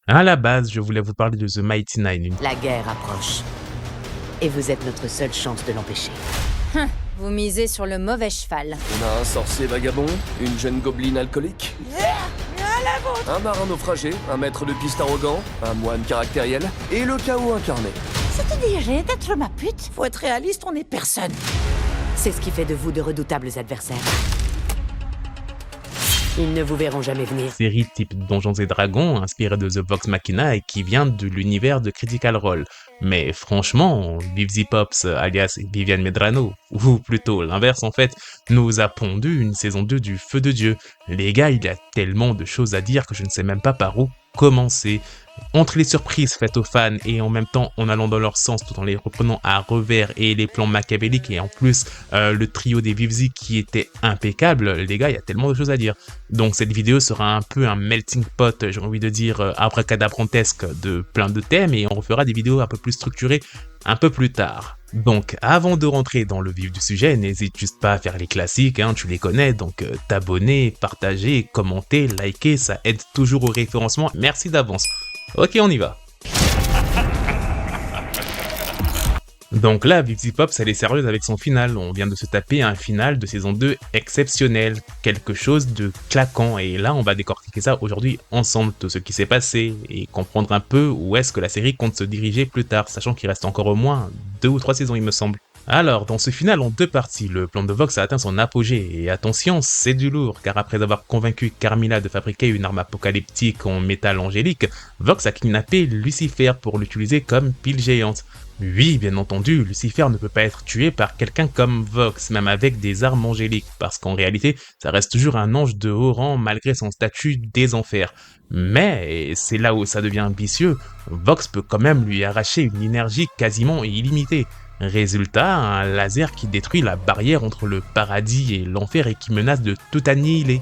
À la base, je voulais vous parler de The Mighty Nine, La guerre approche. Et vous êtes notre seule chance de l'empêcher. Vous misez sur le mauvais cheval. On a un sorcier vagabond, une jeune gobeline alcoolique, un marin naufragé, un maître de piste arrogant, un moine caractériel et le chaos incarné. Ça te dirait d'être ma pute? Faut être réaliste, on est personne. C'est ce qui fait de vous de redoutables adversaires. Ils ne vous verront jamais venir. série type Donjons et Dragons, inspirée de The Vox Machina et qui vient de l'univers de Critical Role. Mais franchement, Vivzy Pops, alias Viviane Medrano, ou plutôt l'inverse en fait, nous a pondu une saison 2 du Feu de Dieu. Les gars, il y a tellement de choses à dire que je ne sais même pas par où commencer. Entre les surprises faites aux fans et en même temps en allant dans leur sens tout en les reprenant à revers et les plans machiavéliques et en plus le trio des Vivzy qui était impeccable, les gars, il y a tellement de choses à dire. Donc cette vidéo sera un peu un melting pot, j'ai envie de dire abracadabrantesque de plein de thèmes et on refera des vidéos un peu plus structurées un peu plus tard. Donc avant de rentrer dans le vif du sujet, n'hésite juste pas à faire les classiques, hein, tu les connais, donc t'abonner, partager, commenter, liker, ça aide toujours au référencement, merci d'avance. Ok, on y va. Donc là, Vivzy Pops, elle est sérieuse avec son final. On vient de se taper un final de saison 2 exceptionnel. Quelque chose de claquant. Et là, on va décortiquer ça aujourd'hui ensemble, tout ce qui s'est passé, et comprendre un peu où est-ce que la série compte se diriger plus tard, sachant qu'il reste encore au moins 2 ou 3 saisons, il me semble. Alors, dans ce final en 2 parties, le plan de Vox a atteint son apogée, et attention, c'est du lourd, car après avoir convaincu Carmilla de fabriquer une arme apocalyptique en métal angélique, Vox a kidnappé Lucifer pour l'utiliser comme pile géante. Oui, bien entendu, Lucifer ne peut pas être tué par quelqu'un comme Vox, même avec des armes angéliques, parce qu'en réalité, ça reste toujours un ange de haut rang malgré son statut des enfers. Mais, et c'est là où ça devient ambitieux, Vox peut quand même lui arracher une énergie quasiment illimitée. Résultat, un laser qui détruit la barrière entre le paradis et l'enfer et qui menace de tout annihiler.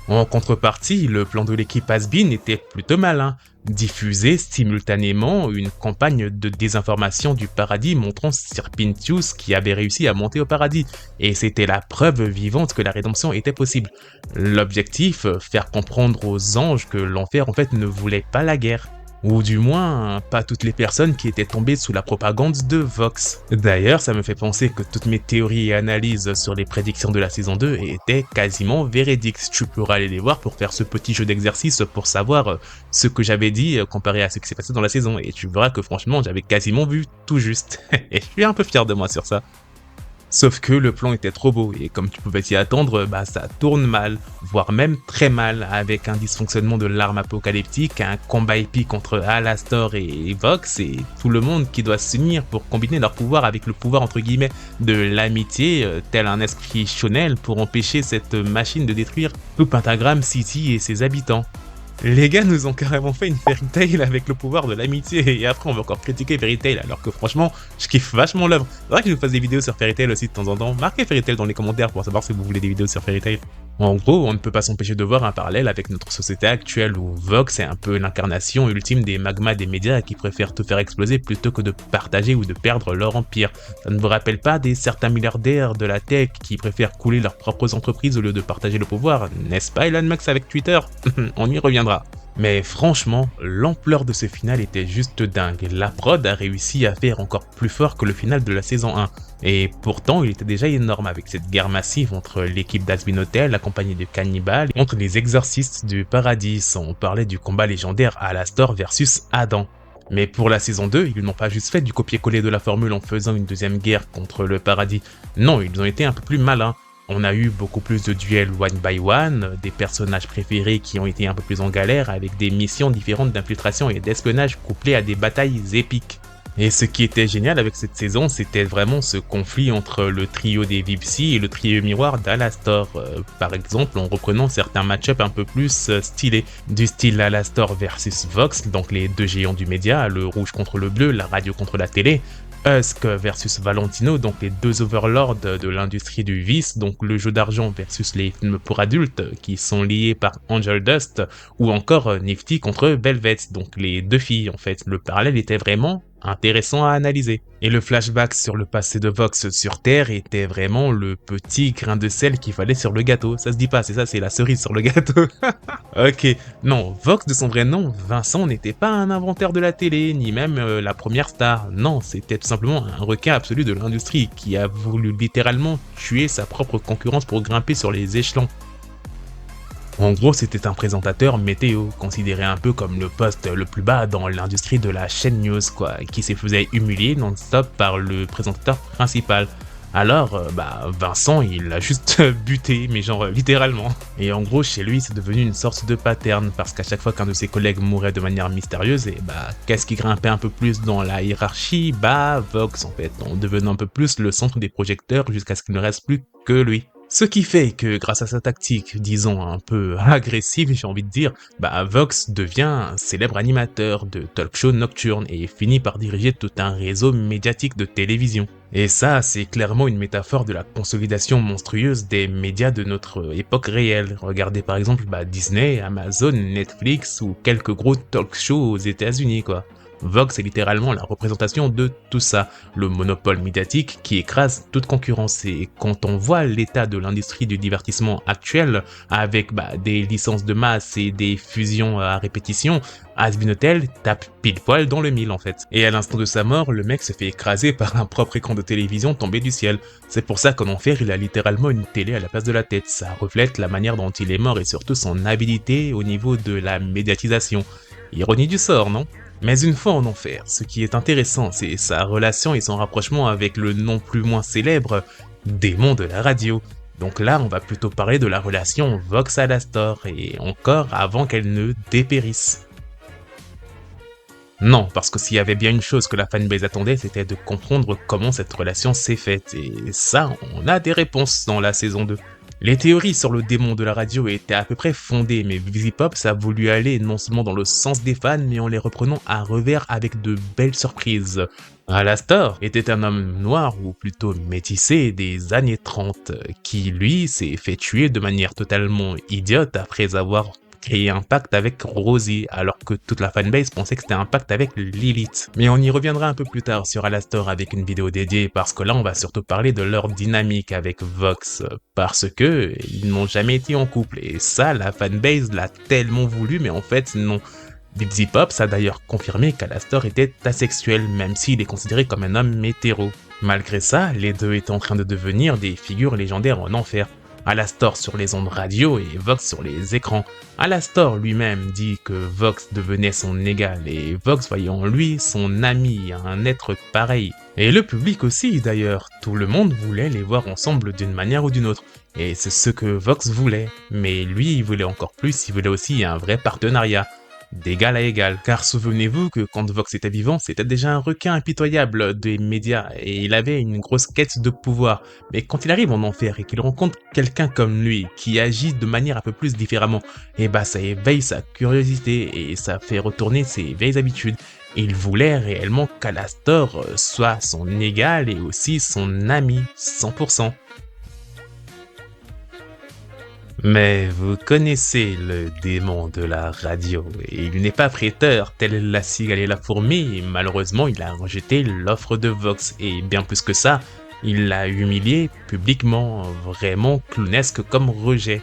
En contrepartie, le plan de l'équipe Has-Been était plutôt malin. Diffuser simultanément une campagne de désinformation du paradis montrant Serpentius qui avait réussi à monter au paradis, et c'était la preuve vivante que la rédemption était possible. L'objectif, faire comprendre aux anges que l'enfer en fait ne voulait pas la guerre. Ou du moins, pas toutes les personnes qui étaient tombées sous la propagande de Vox. D'ailleurs, ça me fait penser que toutes mes théories et analyses sur les prédictions de la saison 2 étaient quasiment véridiques. Tu pourras aller les voir pour faire ce petit jeu d'exercice pour savoir ce que j'avais dit comparé à ce qui s'est passé dans la saison. Et tu verras que franchement, j'avais quasiment vu tout juste. Et je suis un peu fier de moi sur ça. Sauf que le plan était trop beau, et comme tu pouvais t'y attendre, bah ça tourne mal, voire même très mal, avec un dysfonctionnement de l'arme apocalyptique, un combat épique entre Alastor et Vox, et tout le monde qui doit s'unir pour combiner leur pouvoir avec le pouvoir entre guillemets de l'amitié, tel un esprit Shonel pour empêcher cette machine de détruire tout Pentagram City et ses habitants. Les gars nous ont carrément fait une Fairy Tail avec le pouvoir de l'amitié, et après on va encore critiquer Fairy Tail alors que franchement je kiffe vachement l'œuvre. Faudrait que je vous fasse des vidéos sur Fairy Tail aussi de temps en temps. Marquez Fairy Tail dans les commentaires pour savoir si vous voulez des vidéos sur Fairy Tail. En gros, on ne peut pas s'empêcher de voir un parallèle avec notre société actuelle où Vox est un peu l'incarnation ultime des magmas des médias qui préfèrent tout faire exploser plutôt que de partager ou de perdre leur empire. Ça ne vous rappelle pas des certains milliardaires de la tech qui préfèrent couler leurs propres entreprises au lieu de partager le pouvoir, n'est-ce pas Elon Musk avec Twitter? On y reviendra. Mais franchement, l'ampleur de ce final était juste dingue. La prod a réussi à faire encore plus fort que le final de la saison 1. Et pourtant, il était déjà énorme avec cette guerre massive entre l'équipe d'Has-Been Hotel, accompagnée de cannibales, et entre les exorcistes du paradis, sans parler du combat légendaire Alastor versus Adam. Mais pour la saison 2, ils n'ont pas juste fait du copier-coller de la formule en faisant une deuxième guerre contre le paradis. Non, ils ont été un peu plus malins. On a eu beaucoup plus de duels one by one, des personnages préférés qui ont été un peu plus en galère avec des missions différentes d'infiltration et d'espionnage couplées à des batailles épiques. Et ce qui était génial avec cette saison, c'était vraiment ce conflit entre le trio des Vivzy et le trio miroir d'Alastor. Par exemple, en reprenant certains match-up un peu plus stylés. Du style Alastor versus Vox, donc les deux géants du média, le rouge contre le bleu, la radio contre la télé. Husk versus Valentino, donc les deux overlords de l'industrie du vice, donc le jeu d'argent versus les films pour adultes qui sont liés par Angel Dust, ou encore Nifty contre Velvet, donc les deux filles en fait. Le parallèle était vraiment intéressant à analyser. Et le flashback sur le passé de Vox sur Terre était vraiment le petit grain de sel qu'il fallait sur le gâteau. Ça se dit pas, c'est ça, c'est la cerise sur le gâteau. Ok, non, Vox de son vrai nom, Vincent, n'était pas un inventeur de la télé, ni même la première star. Non, c'était tout simplement un requin absolu de l'industrie qui a voulu littéralement tuer sa propre concurrence pour grimper sur les échelons. En gros, c'était un présentateur météo, considéré un peu comme le poste le plus bas dans l'industrie de la chaîne news, quoi, qui se faisait humilier non-stop par le présentateur principal. Alors, Vincent, il l'a juste buté, mais genre littéralement. Et en gros, chez lui, c'est devenu une sorte de pattern, parce qu'à chaque fois qu'un de ses collègues mourait de manière mystérieuse, et qu'est-ce qui grimpait un peu plus dans la hiérarchie? Vox, en fait, en devenant un peu plus le centre des projecteurs jusqu'à ce qu'il ne reste plus que lui. Ce qui fait que grâce à sa tactique, disons un peu agressive, j'ai envie de dire, Vox devient un célèbre animateur de talk-show nocturne et finit par diriger tout un réseau médiatique de télévision. Et ça, c'est clairement une métaphore de la consolidation monstrueuse des médias de notre époque réelle. Regardez par exemple Disney, Amazon, Netflix ou quelques gros talk-shows aux États-Unis, quoi. Vox est littéralement la représentation de tout ça, le monopole médiatique qui écrase toute concurrence. Et quand on voit l'état de l'industrie du divertissement actuel, avec des licences de masse et des fusions à répétition, Has-Been Hotel tape pile poil dans le mille en fait. Et à l'instant de sa mort, le mec se fait écraser par un propre écran de télévision tombé du ciel. C'est pour ça qu'en enfer, il a littéralement une télé à la place de la tête. Ça reflète la manière dont il est mort et surtout son habilité au niveau de la médiatisation. Ironie du sort, non ? Mais une fois en enfer, ce qui est intéressant, c'est sa relation et son rapprochement avec le non plus moins célèbre démon de la radio. Donc là, on va plutôt parler de la relation Vox-Alastor, et encore avant qu'elle ne dépérisse. Non, parce que s'il y avait bien une chose que la fanbase attendait, c'était de comprendre comment cette relation s'est faite, et ça, on a des réponses dans la saison 2. Les théories sur le démon de la radio étaient à peu près fondées, mais VisiPops a voulu aller non seulement dans le sens des fans, mais en les reprenant à revers avec de belles surprises. Alastor était un homme noir, ou plutôt métissé, des années 30, qui lui s'est fait tuer de manière totalement idiote après avoir créé un pacte avec Rosie, alors que toute la fanbase pensait que c'était un pacte avec Lilith. Mais on y reviendra un peu plus tard sur Alastor avec une vidéo dédiée, parce que là on va surtout parler de leur dynamique avec Vox, parce que ils n'ont jamais été en couple, et ça la fanbase l'a tellement voulu, mais en fait non. VisiPops a d'ailleurs confirmé qu'Alastor était asexuel, même s'il est considéré comme un homme hétéro. Malgré ça, les deux étaient en train de devenir des figures légendaires en enfer. Alastor sur les ondes radio et Vox sur les écrans. Alastor lui-même dit que Vox devenait son égal et Vox voyait en lui son ami, un être pareil. Et le public aussi d'ailleurs, tout le monde voulait les voir ensemble d'une manière ou d'une autre. Et c'est ce que Vox voulait, mais lui il voulait encore plus, il voulait aussi un vrai partenariat. D'égal à égal, car souvenez-vous que quand Vox était vivant, c'était déjà un requin impitoyable des médias et il avait une grosse quête de pouvoir. Mais quand il arrive en enfer et qu'il rencontre quelqu'un comme lui, qui agit de manière un peu plus différemment, ça éveille sa curiosité et ça fait retourner ses vieilles habitudes. Il voulait réellement qu'Alastor soit son égal et aussi son ami, 100%. Mais vous connaissez le démon de la radio, et il n'est pas prêteur, tel la cigale et la fourmi, et malheureusement il a rejeté l'offre de Vox, et bien plus que ça, il l'a humilié publiquement, vraiment clownesque comme rejet.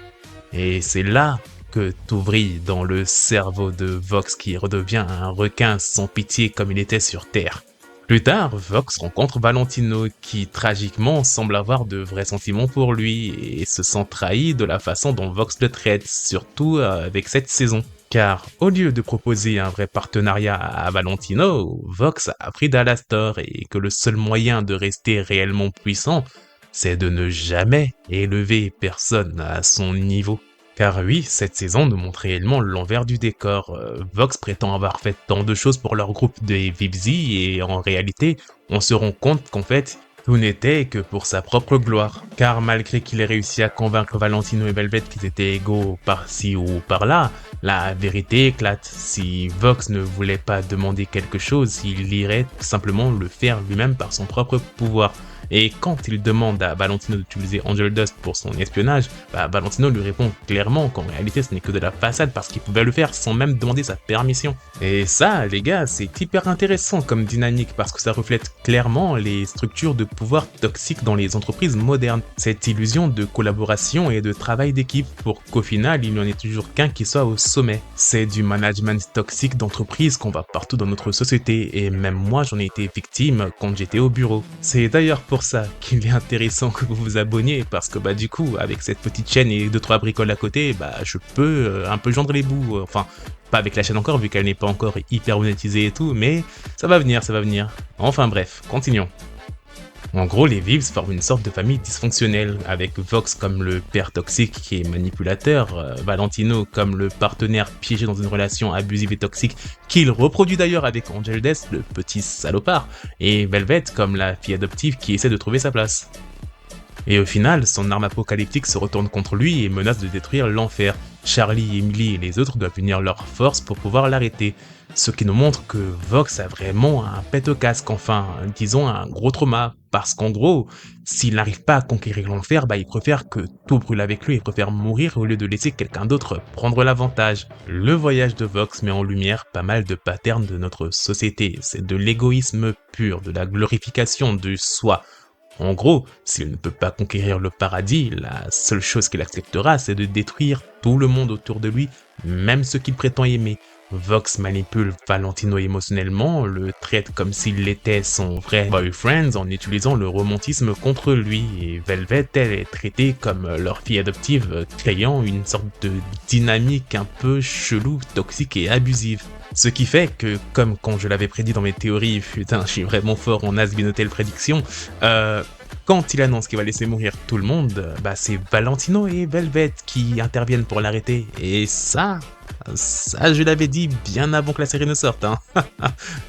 Et c'est là que tout vrille dans le cerveau de Vox qui redevient un requin sans pitié comme il était sur Terre. Plus tard, Vox rencontre Valentino qui tragiquement semble avoir de vrais sentiments pour lui et se sent trahi de la façon dont Vox le traite, surtout avec cette saison. Car au lieu de proposer un vrai partenariat à Valentino, Vox a appris d'Alastor et que le seul moyen de rester réellement puissant, c'est de ne jamais élever personne à son niveau. Car oui, cette saison nous montre réellement l'envers du décor. Vox prétend avoir fait tant de choses pour leur groupe des Vibzy et en réalité, on se rend compte qu'en fait, tout n'était que pour sa propre gloire. Car malgré qu'il ait réussi à convaincre Valentino et Velvet qu'ils étaient égaux par-ci ou par-là, la vérité éclate. Si Vox ne voulait pas demander quelque chose, il irait tout simplement le faire lui-même par son propre pouvoir. Et quand il demande à Valentino d'utiliser Angel Dust pour son espionnage, Valentino lui répond clairement qu'en réalité ce n'est que de la façade parce qu'il pouvait le faire sans même demander sa permission. Et ça, les gars, c'est hyper intéressant comme dynamique parce que ça reflète clairement les structures de pouvoir toxiques dans les entreprises modernes. Cette illusion de collaboration et de travail d'équipe pour qu'au final, il n'y en ait toujours qu'un qui soit au sommet. C'est du management toxique d'entreprise qu'on voit partout dans notre société et même moi j'en ai été victime quand j'étais au bureau. C'est d'ailleurs pour ça qu'il est intéressant que vous vous abonniez parce que du coup, avec cette petite chaîne et 2-3 bricoles à côté, je peux un peu joindre les bouts, enfin pas avec la chaîne encore vu qu'elle n'est pas encore hyper monétisée et tout, mais ça va venir, ça va venir. Enfin bref, continuons. En gros, les Vivs forment une sorte de famille dysfonctionnelle, avec Vox comme le père toxique qui est manipulateur, Valentino comme le partenaire piégé dans une relation abusive et toxique qu'il reproduit d'ailleurs avec Angel Dust, le petit salopard, et Velvet comme la fille adoptive qui essaie de trouver sa place. Et au final, son arme apocalyptique se retourne contre lui et menace de détruire l'enfer. Charlie, Emily et les autres doivent unir leurs forces pour pouvoir l'arrêter. Ce qui nous montre que Vox a vraiment un pet au casque, enfin, disons un gros trauma. Parce qu'en gros, s'il n'arrive pas à conquérir l'enfer, il préfère que tout brûle avec lui et préfère mourir au lieu de laisser quelqu'un d'autre prendre l'avantage. Le voyage de Vox met en lumière pas mal de patterns de notre société. C'est de l'égoïsme pur, de la glorification du soi. En gros, s'il ne peut pas conquérir le paradis, la seule chose qu'il acceptera, c'est de détruire tout le monde autour de lui, même ceux qu'il prétend aimer. Vox manipule Valentino émotionnellement, le traite comme s'il était son vrai boyfriend en utilisant le romantisme contre lui, et Velvet, elle, est traitée comme leur fille adoptive, créant une sorte de dynamique un peu chelou, toxique et abusive. Ce qui fait que, comme quand je l'avais prédit dans mes théories, putain, je suis vraiment fort en Asbinotel prédiction, quand il annonce qu'il va laisser mourir tout le monde, c'est Valentino et Velvet qui interviennent pour l'arrêter, et ça je l'avais dit bien avant que la série ne sorte, hein.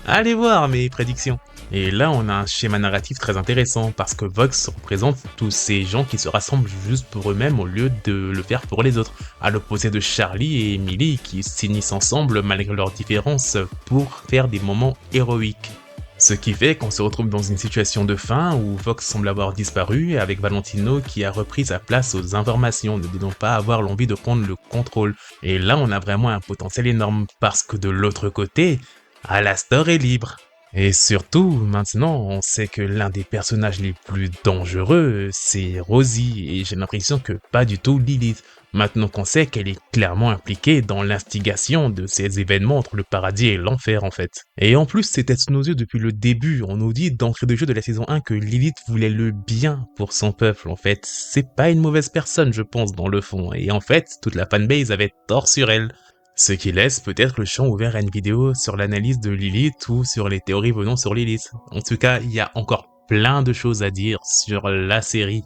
Allez voir mes prédictions. Et là on a un schéma narratif très intéressant parce que Vox représente tous ces gens qui se rassemblent juste pour eux-mêmes au lieu de le faire pour les autres, à l'opposé de Charlie et Emily qui s'unissent ensemble malgré leurs différences pour faire des moments héroïques. Ce qui fait qu'on se retrouve dans une situation de fin où Vox semble avoir disparu avec Valentino qui a repris sa place aux informations, ne disons pas avoir l'envie de prendre le contrôle. Et là on a vraiment un potentiel énorme parce que de l'autre côté, Alastor est libre. Et surtout, maintenant, on sait que l'un des personnages les plus dangereux, c'est Rosie, et j'ai l'impression que pas du tout Lilith. Maintenant qu'on sait qu'elle est clairement impliquée dans l'instigation de ces événements entre le paradis et l'enfer en fait. Et en plus, c'était sous nos yeux depuis le début, on nous dit d'entrée de jeu de la saison 1 que Lilith voulait le bien pour son peuple en fait. C'est pas une mauvaise personne je pense dans le fond, et en fait, toute la fanbase avait tort sur elle. Ce qui laisse peut-être le champ ouvert à une vidéo sur l'analyse de Lilith ou sur les théories venant sur Lilith. En tout cas, il y a encore plein de choses à dire sur la série.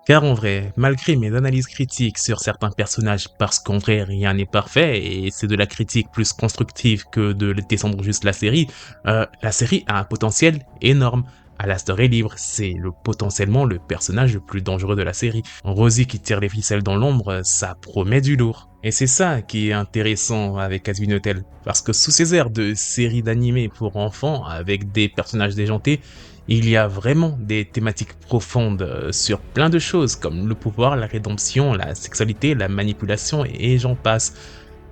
Car en vrai, malgré mes analyses critiques sur certains personnages, parce qu'en vrai rien n'est parfait et c'est de la critique plus constructive que de descendre juste la série a un potentiel énorme. Alastor est libre, c'est potentiellement le personnage le plus dangereux de la série. Rosie qui tire les ficelles dans l'ombre, ça promet du lourd. Et c'est ça qui est intéressant avec Asbinotel, parce que sous ces airs de série d'animés pour enfants, avec des personnages déjantés, il y a vraiment des thématiques profondes sur plein de choses, comme le pouvoir, la rédemption, la sexualité, la manipulation, et j'en passe.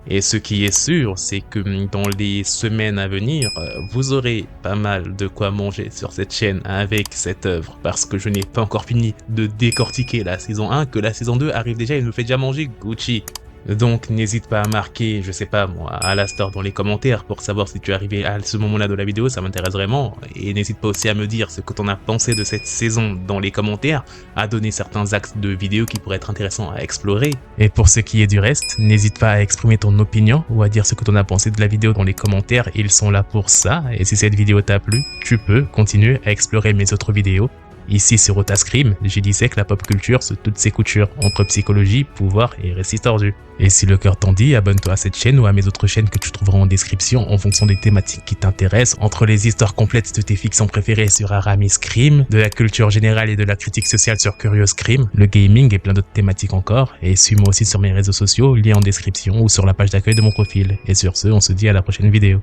Et ce qui est sûr, c'est que dans les semaines à venir, vous aurez pas mal de quoi manger sur cette chaîne avec cette œuvre, parce que je n'ai pas encore fini de décortiquer la saison 1, que la saison 2 arrive déjà et me fait déjà manger Gucci. Donc n'hésite pas à marquer, je sais pas moi, Alastor dans les commentaires pour savoir si tu es arrivé à ce moment-là de la vidéo, ça m'intéresse vraiment. Et n'hésite pas aussi à me dire ce que t'en as pensé de cette saison dans les commentaires, à donner certains axes de vidéos qui pourraient être intéressants à explorer. Et pour ce qui est du reste, n'hésite pas à exprimer ton opinion ou à dire ce que t'en as pensé de la vidéo dans les commentaires, ils sont là pour ça. Et si cette vidéo t'a plu, tu peux continuer à explorer mes autres vidéos. Ici sur Otascrim, j'y dissèque la pop culture sous toutes ses coutures, entre psychologie, pouvoir et récits tordus. Et si le cœur t'en dit, abonne-toi à cette chaîne ou à mes autres chaînes que tu trouveras en description en fonction des thématiques qui t'intéressent, entre les histoires complètes de tes fictions préférées sur Aramis Crime, de la culture générale et de la critique sociale sur Curious Crime, le gaming et plein d'autres thématiques encore. Et suis-moi aussi sur mes réseaux sociaux, lien en description ou sur la page d'accueil de mon profil. Et sur ce, on se dit à la prochaine vidéo.